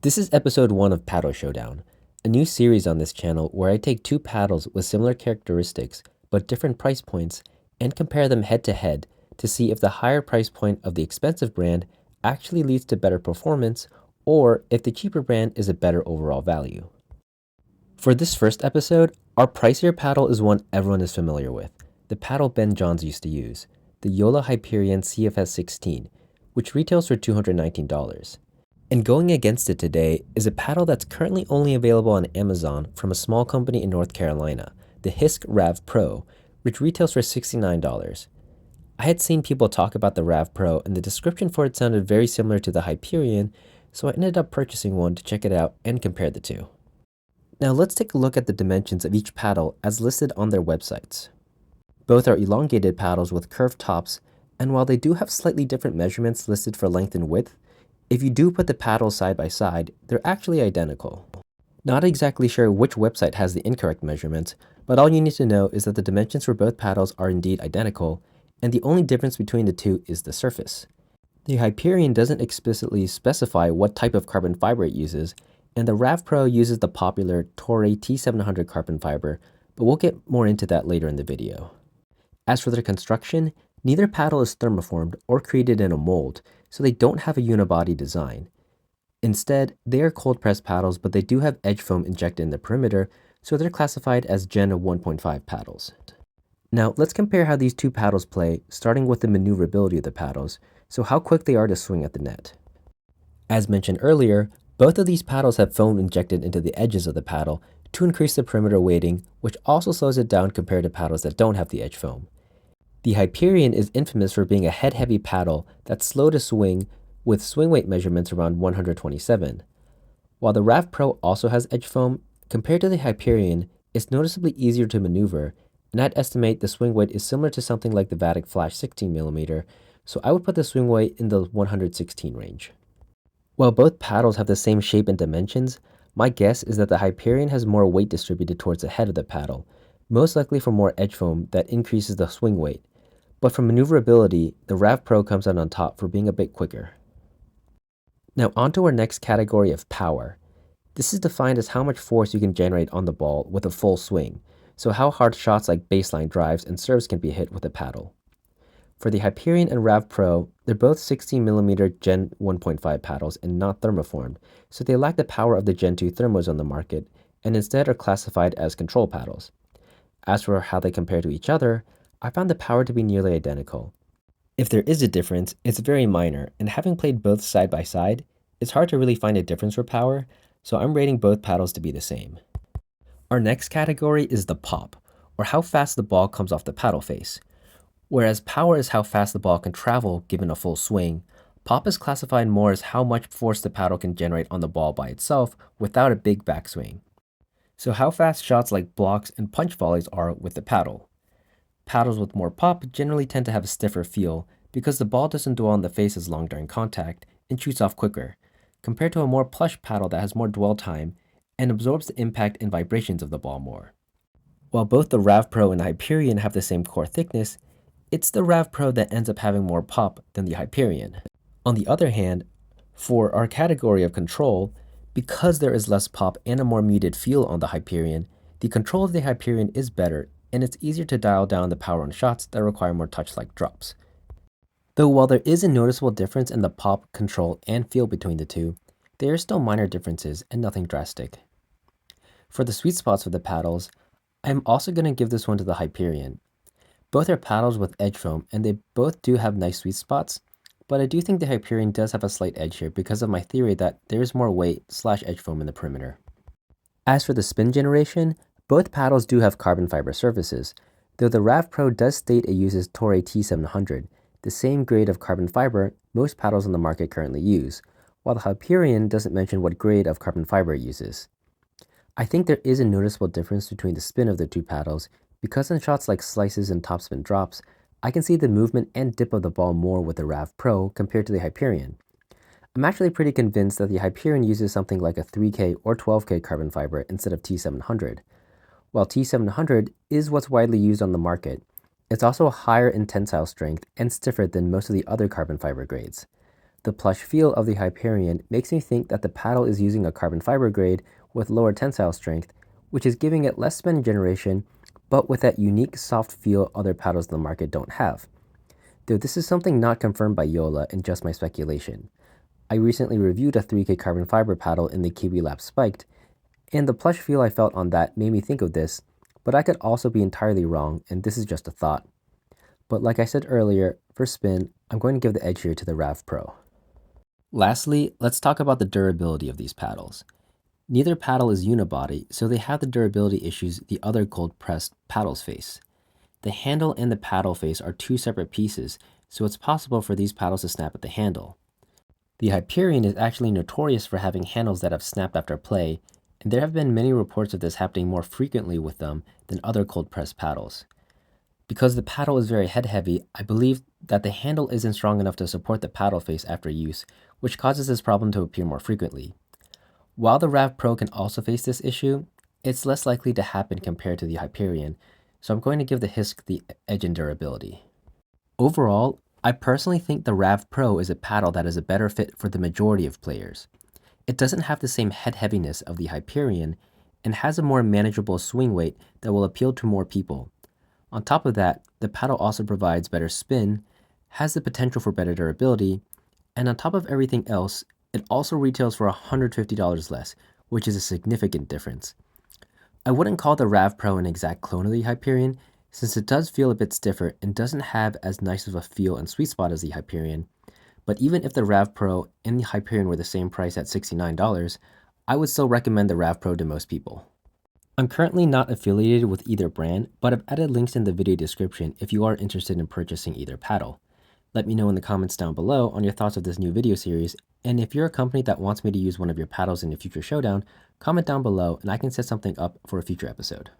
This is episode 1 of Paddle Showdown, a new series on this channel where I take two paddles with similar characteristics but different price points and compare them head to head to see if the higher price point of the expensive brand actually leads to better performance or if the cheaper brand is a better overall value. For this first episode, our pricier paddle is one everyone is familiar with, the paddle Ben Johns used to use, the Joola Hyperion CFS 16, which retails for $219. And going against it today is a paddle that's currently only available on Amazon from a small company in North Carolina, the Hisk Rav Pro, which retails for $69. I had seen people talk about the Rav Pro and the description for it sounded very similar to the Hyperion, so I ended up purchasing one to check it out and compare the two. Now let's take a look at the dimensions of each paddle as listed on their websites. Both are elongated paddles with curved tops, and while they do have slightly different measurements listed for length and width, if you do put the paddles side by side, they're actually identical. Not exactly sure which website has the incorrect measurements, but all you need to know is that the dimensions for both paddles are indeed identical, and the only difference between the two is the surface. The Hyperion doesn't explicitly specify what type of carbon fiber it uses, and the Rav Pro uses the popular Toray T700 carbon fiber, but we'll get more into that later in the video. As for their construction, neither paddle is thermoformed or created in a mold, so they don't have a unibody design. Instead, they are cold press paddles, but they do have edge foam injected in the perimeter, so they're classified as Gen 1.5 paddles. Now, let's compare how these two paddles play, starting with the maneuverability of the paddles, so how quick they are to swing at the net. As mentioned earlier, both of these paddles have foam injected into the edges of the paddle to increase the perimeter weighting, which also slows it down compared to paddles that don't have the edge foam. The Hyperion is infamous for being a head-heavy paddle that's slow to swing with swing weight measurements around 127. While the Rav Pro also has edge foam, compared to the Hyperion, it's noticeably easier to maneuver, and I'd estimate the swing weight is similar to something like the Vatic Flash 16mm, so I would put the swing weight in the 116 range. While both paddles have the same shape and dimensions, my guess is that the Hyperion has more weight distributed towards the head of the paddle, most likely for more edge foam that increases the swing weight. But for maneuverability, the Rav Pro comes out on top for being a bit quicker. Now onto our next category of power. This is defined as how much force you can generate on the ball with a full swing, so how hard shots like baseline drives and serves can be hit with a paddle. For the Hyperion and Rav Pro, they're both 16mm Gen 1.5 paddles and not thermoformed, so they lack the power of the Gen 2 thermos on the market, and instead are classified as control paddles. As for how they compare to each other, I found the power to be nearly identical. If there is a difference, it's very minor, and having played both side by side, it's hard to really find a difference for power, so I'm rating both paddles to be the same. Our next category is the pop, or how fast the ball comes off the paddle face. Whereas power is how fast the ball can travel given a full swing, pop is classified more as how much force the paddle can generate on the ball by itself without a big backswing. So how fast shots like blocks and punch volleys are with the paddle. Paddles with more pop generally tend to have a stiffer feel because the ball doesn't dwell on the face as long during contact and shoots off quicker, compared to a more plush paddle that has more dwell time and absorbs the impact and vibrations of the ball more. While both the Rav Pro and Hyperion have the same core thickness, it's the Rav Pro that ends up having more pop than the Hyperion. On the other hand, for our category of control, because there is less pop and a more muted feel on the Hyperion, the control of the Hyperion is better and it's easier to dial down the power on shots that require more touch-like drops. Though while there is a noticeable difference in the pop, control, and feel between the two, there are still minor differences and nothing drastic. For the sweet spots of the paddles, I'm also going to give this one to the Hyperion. Both are paddles with edge foam and they both do have nice sweet spots, but I do think the Hyperion does have a slight edge here because of my theory that there is more weight / edge foam in the perimeter. As for the spin generation, both paddles do have carbon fiber surfaces, though the Rav Pro does state it uses Toray T700, the same grade of carbon fiber most paddles on the market currently use, while the Hyperion doesn't mention what grade of carbon fiber it uses. I think there is a noticeable difference between the spin of the two paddles because in shots like slices and topspin drops, I can see the movement and dip of the ball more with the Rav Pro compared to the Hyperion. I'm actually pretty convinced that the Hyperion uses something like a 3K or 12K carbon fiber instead of T700. While T700 is what's widely used on the market, it's also a higher in tensile strength and stiffer than most of the other carbon fiber grades. The plush feel of the Hyperion makes me think that the paddle is using a carbon fiber grade with lower tensile strength, which is giving it less spin generation, but with that unique soft feel other paddles in the market don't have. Though this is something not confirmed by Joola and just my speculation. I recently reviewed a 3K carbon fiber paddle in the Kiwi Lab Spiked, and the plush feel I felt on that made me think of this, but I could also be entirely wrong, and this is just a thought. But like I said earlier, for spin, I'm going to give the edge here to the Rav Pro. Lastly, let's talk about the durability of these paddles. Neither paddle is unibody, so they have the durability issues the other cold-pressed paddles face. The handle and the paddle face are two separate pieces, so it's possible for these paddles to snap at the handle. The Hyperion is actually notorious for having handles that have snapped after play, and there have been many reports of this happening more frequently with them than other cold-pressed paddles. Because the paddle is very head-heavy, I believe that the handle isn't strong enough to support the paddle face after use, which causes this problem to appear more frequently. While the Rav Pro can also face this issue, it's less likely to happen compared to the Hyperion, so I'm going to give the Hisk the edge in durability. Overall, I personally think the Rav Pro is a paddle that is a better fit for the majority of players. It doesn't have the same head heaviness of the Hyperion, and has a more manageable swing weight that will appeal to more people. On top of that, the paddle also provides better spin, has the potential for better durability, and on top of everything else, it also retails for $150 less, which is a significant difference. I wouldn't call the Rav Pro an exact clone of the Hyperion, since it does feel a bit stiffer and doesn't have as nice of a feel and sweet spot as the Hyperion, but even if the Rav Pro and the Hyperion were the same price at $69, I would still recommend the Rav Pro to most people. I'm currently not affiliated with either brand, but I've added links in the video description if you are interested in purchasing either paddle. Let me know in the comments down below on your thoughts of this new video series, and if you're a company that wants me to use one of your paddles in a future showdown, comment down below and I can set something up for a future episode.